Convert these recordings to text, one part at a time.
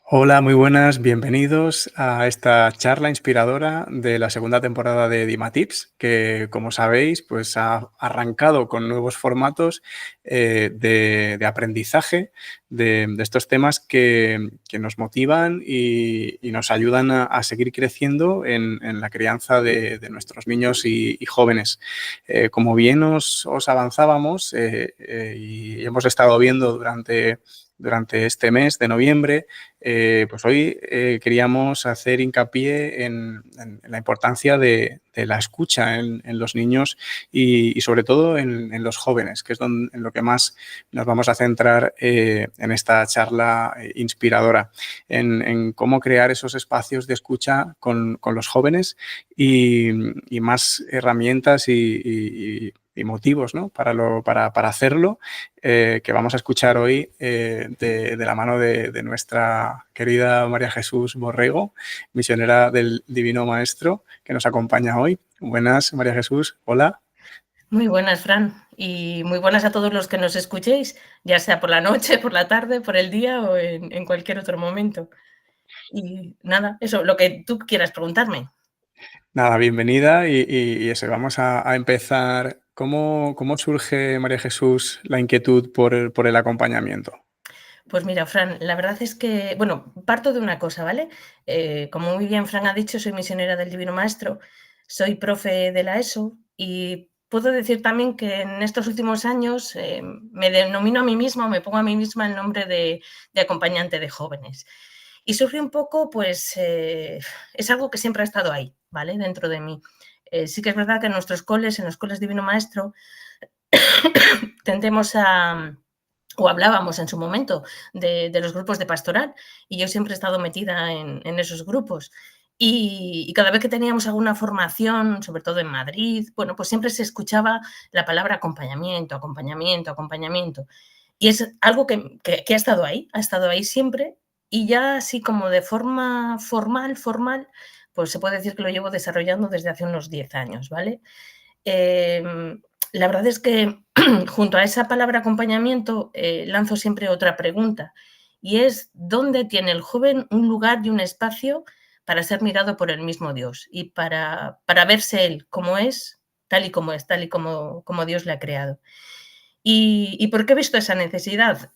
Hola, muy buenas, bienvenidos a esta charla inspiradora de la segunda temporada de Dimatips, que como sabéis, pues ha arrancado con nuevos formatos de aprendizaje de estos temas que nos motivan y nos ayudan a seguir creciendo en la crianza de nuestros niños y jóvenes. Como bien os avanzábamos y hemos estado viendo durante este mes de noviembre, pues hoy queríamos hacer hincapié en la importancia de la escucha en los niños y sobre todo en los jóvenes, que es en lo que más nos vamos a centrar en esta charla inspiradora, en cómo crear esos espacios de escucha con los jóvenes y más herramientas y motivos, ¿no? para hacerlo, que vamos a escuchar hoy de la mano de nuestra querida María Jesús Borrego, misionera del Divino Maestro, que nos acompaña hoy. Buenas, María Jesús. Hola. Muy buenas, Fran, y muy buenas a todos los que nos escuchéis, ya sea por la noche, por la tarde, por el día o en cualquier otro momento. Y nada, eso, lo que tú quieras preguntarme. Nada, bienvenida y eso, vamos a empezar. ¿Cómo surge, María Jesús, la inquietud por el acompañamiento? Pues mira, Fran, la verdad es que, bueno, parto de una cosa, ¿vale? Como muy bien Fran ha dicho, soy misionera del Divino Maestro, soy profe de la ESO y puedo decir también que en estos últimos años me denomino a mí misma o me pongo a mí misma el nombre de acompañante de jóvenes. Y surge un poco, pues, es algo que siempre ha estado ahí, ¿vale? Dentro de mí. Sí que es verdad que en nuestros coles, en los coles Divino Maestro, tendemos a o hablábamos en su momento de los grupos de pastoral y yo siempre he estado metida en esos grupos. Y cada vez que teníamos alguna formación, sobre todo en Madrid, bueno, pues siempre se escuchaba la palabra acompañamiento, acompañamiento, acompañamiento. Y es algo que ha estado ahí siempre y ya así como de forma formal, pues se puede decir que lo llevo desarrollando desde hace unos 10 años, ¿vale? La verdad es que junto a esa palabra acompañamiento lanzo siempre otra pregunta y es ¿dónde tiene el joven un lugar y un espacio para ser mirado por el mismo Dios y para verse él como es, tal y como es, tal y como Dios le ha creado? ¿Y por qué he visto esa necesidad?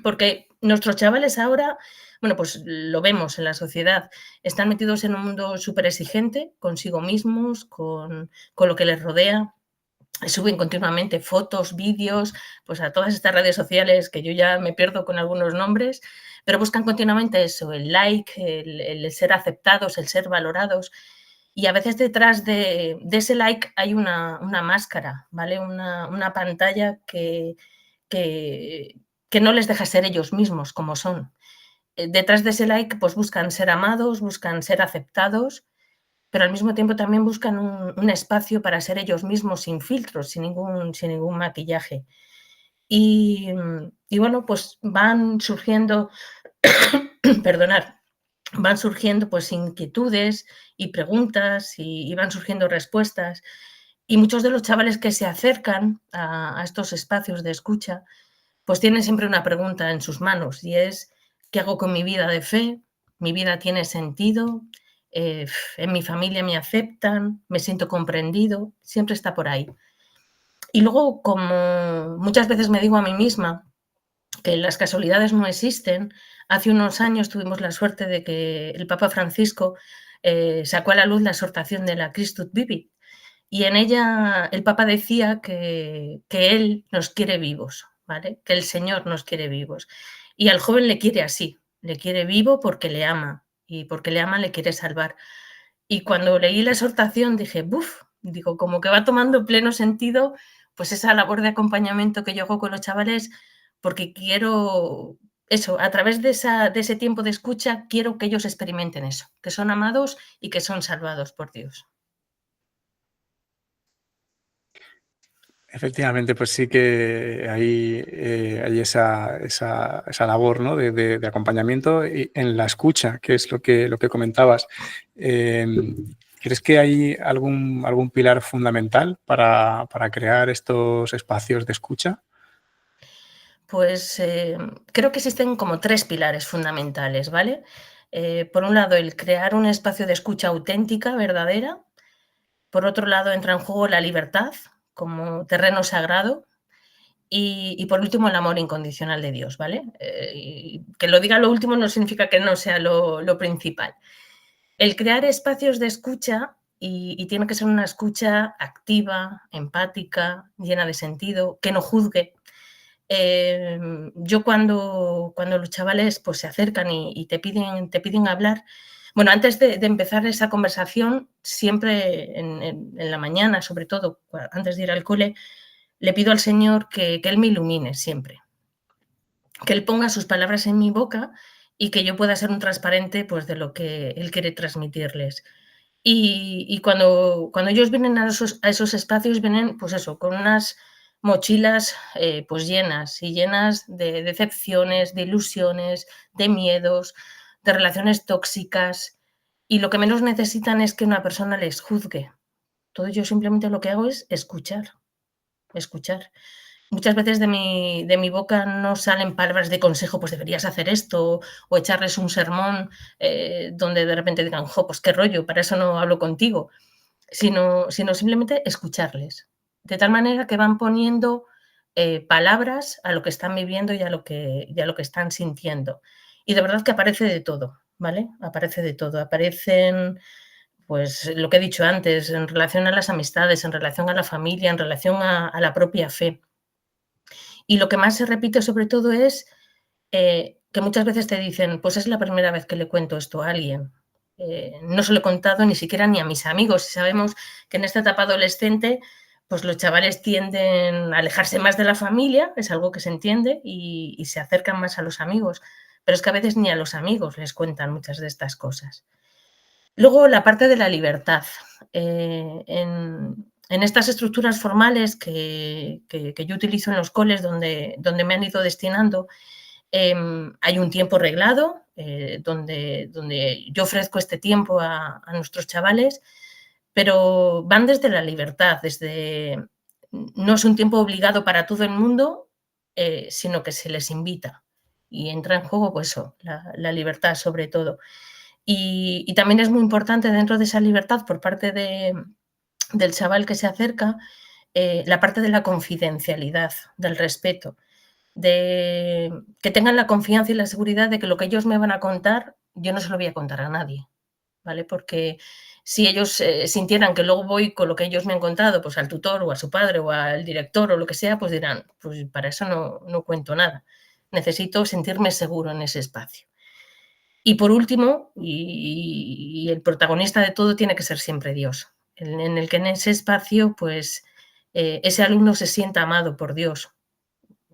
Porque nuestros chavales ahora, bueno, pues lo vemos en la sociedad, están metidos en un mundo súper exigente consigo mismos, con lo que les rodea, suben continuamente fotos, vídeos, pues a todas estas redes sociales que yo ya me pierdo con algunos nombres, pero buscan continuamente eso, el like, el ser aceptados, el ser valorados. Y a veces detrás de ese like hay una máscara, ¿vale? Una pantalla que, que no les deja ser ellos mismos como son. Detrás de ese like pues buscan ser amados, buscan ser aceptados, pero al mismo tiempo también buscan un espacio para ser ellos mismos sin filtros, sin ningún maquillaje. Y bueno, pues van surgiendo, perdonar, van surgiendo pues inquietudes y preguntas y van surgiendo respuestas. Y muchos de los chavales que se acercan a estos espacios de escucha, pues tienen siempre una pregunta en sus manos y es, ¿qué hago con mi vida de fe? ¿Mi vida tiene sentido? En mi familia me aceptan, me siento comprendido, siempre está por ahí. Y luego, como muchas veces me digo a mí misma que las casualidades no existen, hace unos años tuvimos la suerte de que el Papa Francisco sacó a la luz la exhortación de la Christus Vivit y en ella el Papa decía que Él nos quiere vivos, ¿vale? Que el Señor nos quiere vivos. Y al joven le quiere así, le quiere vivo porque le ama y porque le ama le quiere salvar. Y cuando leí la exhortación dije, buf, digo, como que va tomando pleno sentido pues esa labor de acompañamiento que yo hago con los chavales, porque quiero eso, a través de ese tiempo de escucha, quiero que ellos experimenten eso, que son amados y que son salvados por Dios. Efectivamente, pues sí que hay esa labor, ¿no? de acompañamiento en la escucha, que es lo que comentabas. Eh, ¿Crees que hay algún pilar fundamental para crear estos espacios de escucha? Pues creo que existen como 3 pilares fundamentales, ¿vale? Por un lado, el crear un espacio de escucha auténtica, verdadera. Por otro lado, entra en juego la libertad como terreno sagrado. Y por último, el amor incondicional de Dios, ¿vale? Y que lo diga lo último no significa que no sea lo principal. El crear espacios de escucha, y tiene que ser una escucha activa, empática, llena de sentido, que no juzgue. Yo cuando los chavales pues, se acercan y te piden hablar, bueno, antes de empezar esa conversación, siempre en la mañana, sobre todo, antes de ir al cole, le pido al Señor que Él me ilumine siempre, que Él ponga sus palabras en mi boca y que yo pueda ser un transparente pues, de lo que Él quiere transmitirles. Y cuando ellos vienen a esos espacios, vienen, pues eso, con unas mochilas pues llenas y llenas de decepciones, de ilusiones, de miedos, de relaciones tóxicas. Y lo que menos necesitan es que una persona les juzgue. Todo yo simplemente lo que hago es escuchar, escuchar. Muchas veces de mi boca no salen palabras de consejo, pues deberías hacer esto, o echarles un sermón donde de repente digan, jo, pues qué rollo, para eso no hablo contigo, sino simplemente escucharles. De tal manera que van poniendo palabras a lo que están viviendo y a lo que están sintiendo. Y de verdad que aparece de todo, ¿vale? Aparece de todo. Aparecen, pues lo que he dicho antes, en relación a las amistades, en relación a la familia, en relación a la propia fe. Y lo que más se repite sobre todo es que muchas veces te dicen, pues es la primera vez que le cuento esto a alguien. No se lo he contado ni siquiera ni a mis amigos. Y sabemos que en esta etapa adolescente, pues los chavales tienden a alejarse más de la familia, es algo que se entiende, y se acercan más a los amigos. Pero es que a veces ni a los amigos les cuentan muchas de estas cosas. Luego, la parte de la libertad. En estas estructuras formales que yo utilizo en los coles donde me han ido destinando, hay un tiempo reglado donde yo ofrezco este tiempo a nuestros chavales, pero van desde la libertad, no es un tiempo obligado para todo el mundo, sino que se les invita. Y entra en juego, pues eso, la libertad sobre todo. Y también es muy importante dentro de esa libertad por parte del chaval que se acerca, la parte de la confidencialidad, del respeto, de que tengan la confianza y la seguridad de que lo que ellos me van a contar, yo no se lo voy a contar a nadie, ¿vale? Porque si ellos sintieran que luego voy con lo que ellos me han contado, pues al tutor o a su padre o al director o lo que sea, pues dirán, pues para eso no cuento nada. Necesito sentirme seguro en ese espacio. Y por último, y el protagonista de todo tiene que ser siempre Dios, en el que en ese espacio, pues, ese alumno se sienta amado por Dios.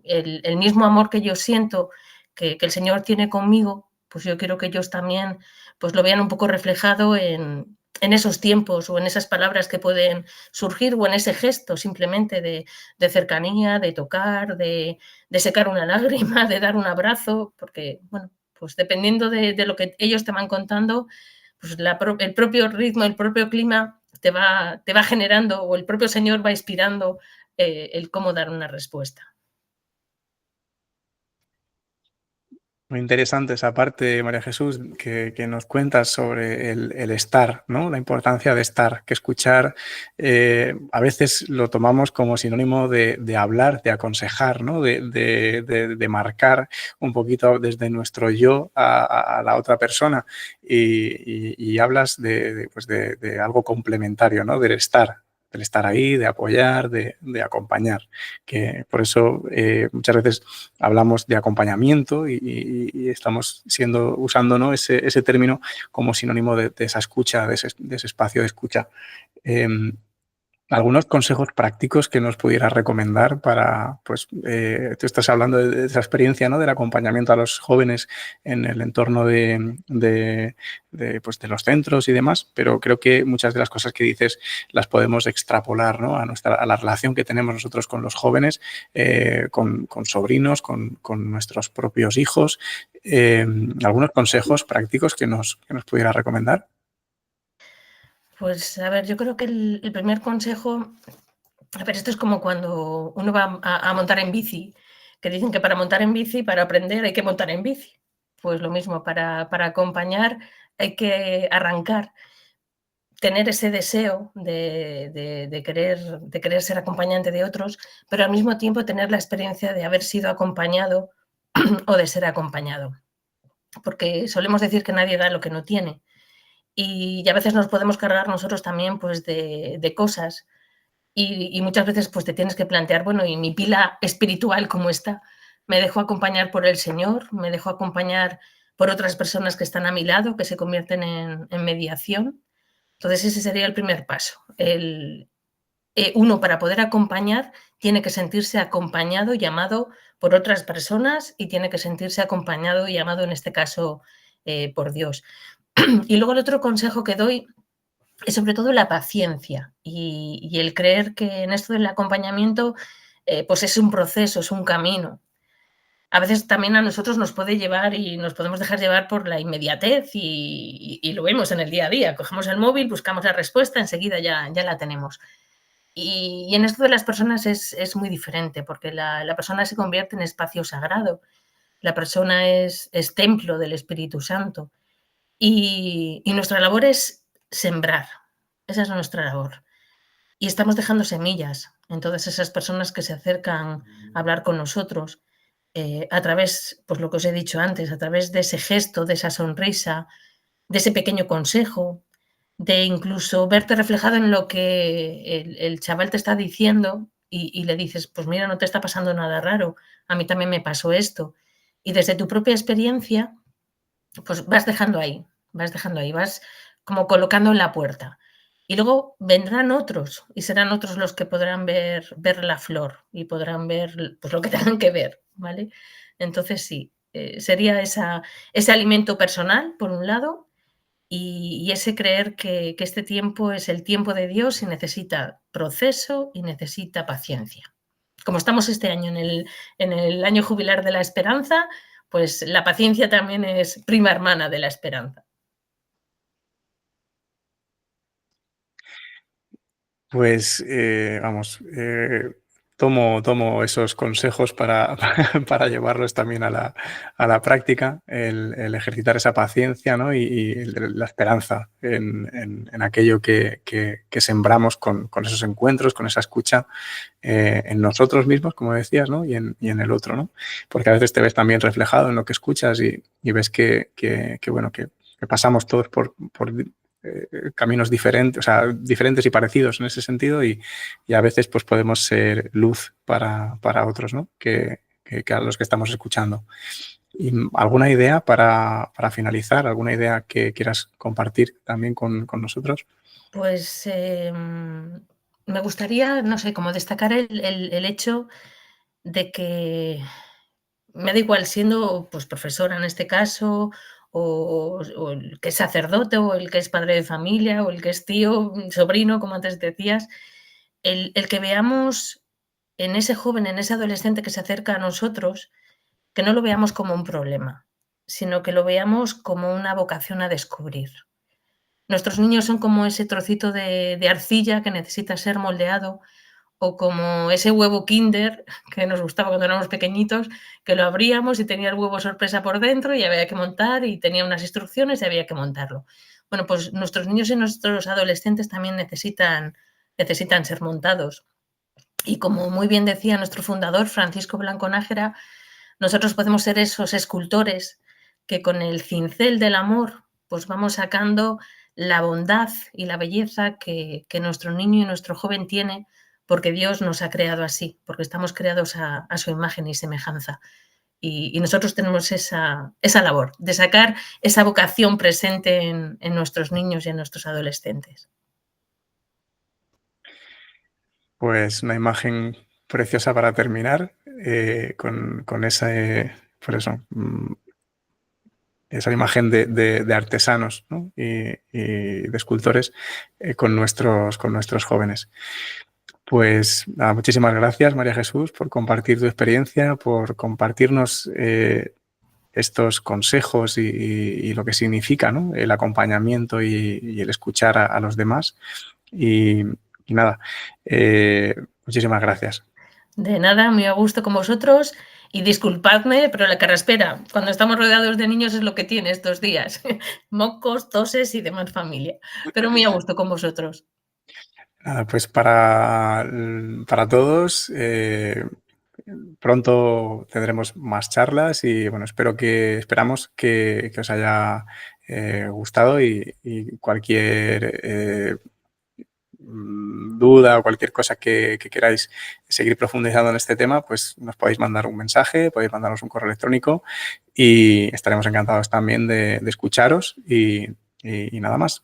El mismo amor que yo siento que el Señor tiene conmigo, pues yo quiero que ellos también pues lo vean un poco reflejado en esos tiempos o en esas palabras que pueden surgir o en ese gesto simplemente de cercanía, de tocar, de secar una lágrima, de dar un abrazo, porque, bueno, pues dependiendo de lo que ellos te van contando, pues el propio ritmo, el propio clima te va generando o el propio Señor va inspirando el cómo dar una respuesta. Muy interesante esa parte, María Jesús, que nos cuentas sobre el estar, ¿no? La importancia de estar, que escuchar a veces lo tomamos como sinónimo de hablar, de aconsejar, ¿no? De marcar un poquito desde nuestro yo a la otra persona y hablas pues de algo complementario, ¿no? Del estar ahí, de apoyar, de acompañar, que por eso muchas veces hablamos de acompañamiento y estamos usando, ¿no? ese término como sinónimo de esa escucha, de ese espacio de escucha. Eh, ¿Algunos consejos prácticos que nos pudieras recomendar para, pues, tú estás hablando de esa experiencia, ¿no? Del acompañamiento a los jóvenes en el entorno pues, de los centros y demás, pero creo que muchas de las cosas que dices las podemos extrapolar, ¿no? A la relación que tenemos nosotros con los jóvenes, con sobrinos, con nuestros propios hijos. ¿Algunos consejos prácticos que nos pudiera recomendar? Pues a ver, yo creo que el primer consejo, a ver, esto es como cuando uno va a montar en bici, que dicen que para montar en bici, para aprender hay que montar en bici. Pues lo mismo, para acompañar hay que arrancar, tener ese deseo de querer ser acompañante de otros, pero al mismo tiempo tener la experiencia de haber sido acompañado o de ser acompañado. Porque solemos decir que nadie da lo que no tiene. Y a veces nos podemos cargar nosotros también pues, de cosas y muchas veces pues, te tienes que plantear, bueno, ¿y mi pila espiritual cómo está? ¿Me dejo acompañar por el Señor? ¿Me dejo acompañar por otras personas que están a mi lado, que se convierten en mediación? Entonces ese sería el primer paso. Uno, para poder acompañar, tiene que sentirse acompañado, llamado por otras personas y tiene que sentirse acompañado y llamado, en este caso, por Dios. Y luego el otro consejo que doy es sobre todo la paciencia y el creer que en esto del acompañamiento pues es un proceso, es un camino. A veces también a nosotros nos puede llevar y nos podemos dejar llevar por la inmediatez y lo vemos en el día a día. Cogemos el móvil, buscamos la respuesta, enseguida ya la tenemos. Y en esto de las personas es muy diferente porque la persona se convierte en espacio sagrado. La persona es templo del Espíritu Santo. Y nuestra labor es sembrar. Esa es nuestra labor. Y estamos dejando semillas en todas esas personas que se acercan a hablar con nosotros a través, pues lo que os he dicho antes, a través de ese gesto, de esa sonrisa, de ese pequeño consejo, de incluso verte reflejado en lo que el chaval te está diciendo y le dices, pues mira, no te está pasando nada raro, a mí también me pasó esto. Y desde tu propia experiencia, pues vas dejando ahí, vas como colocando en la puerta. Y luego vendrán otros y serán otros los que podrán ver la flor y podrán ver pues, lo que tengan que ver, ¿vale? Entonces sí, sería ese alimento personal, por un lado, y ese creer que este tiempo es el tiempo de Dios y necesita proceso y necesita paciencia. Como estamos este año en el año jubilar de la esperanza, pues la paciencia también es prima hermana de la esperanza. Pues vamos, tomo esos consejos para llevarlos también a la práctica, el ejercitar esa paciencia, ¿no? y la esperanza en aquello que sembramos con esos encuentros, con esa escucha en nosotros mismos, como decías, ¿no? y en el otro, ¿no? Porque a veces te ves también reflejado en lo que escuchas y ves bueno, que pasamos todos por caminos diferentes, o sea, diferentes y parecidos en ese sentido y a veces pues podemos ser luz para otros, ¿no? Que a los que estamos escuchando. ¿Y alguna idea para finalizar? ¿Alguna idea que quieras compartir también con nosotros? Pues me gustaría, no sé, como destacar el hecho de que me da igual siendo pues, profesora en este caso, o el que es sacerdote, o el que es padre de familia, o el que es tío, sobrino, como antes decías, el que veamos en ese joven, en ese adolescente que se acerca a nosotros, que no lo veamos como un problema, sino que lo veamos como una vocación a descubrir. Nuestros niños son como ese trocito de arcilla que necesita ser moldeado o como ese huevo Kinder que nos gustaba cuando éramos pequeñitos, que lo abríamos y tenía el huevo sorpresa por dentro y había que montar y tenía unas instrucciones y había que montarlo. Bueno, pues nuestros niños y nuestros adolescentes también necesitan ser montados. Y como muy bien decía nuestro fundador, Francisco Blanco Nájera, nosotros podemos ser esos escultores que con el cincel del amor pues vamos sacando la bondad y la belleza que nuestro niño y nuestro joven tiene porque Dios nos ha creado así, porque estamos creados a su imagen y semejanza. Y nosotros tenemos esa labor de sacar esa vocación presente en nuestros niños y en nuestros adolescentes. Pues una imagen preciosa para terminar con ese, por eso, esa imagen de artesanos, ¿no? y de escultores con nuestros jóvenes. Pues nada, muchísimas gracias, María Jesús, por compartir tu experiencia, por compartirnos estos consejos y lo que significa, ¿no? El acompañamiento y el escuchar a los demás. Y nada, muchísimas gracias. De nada, muy a gusto con vosotros Y disculpadme, pero la carraspera, cuando estamos rodeados de niños, es lo que tiene estos días. Mocos, toses y demás familia. Pero muy a gusto con vosotros. Nada, pues para todos, pronto tendremos más charlas y bueno, esperamos que os haya gustado y cualquier duda o cualquier cosa que queráis seguir profundizando en este tema, pues nos podéis mandar un mensaje, podéis mandarnos un correo electrónico y estaremos encantados también de escucharos y nada más.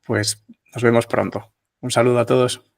Pues nos vemos pronto. Un saludo a todos.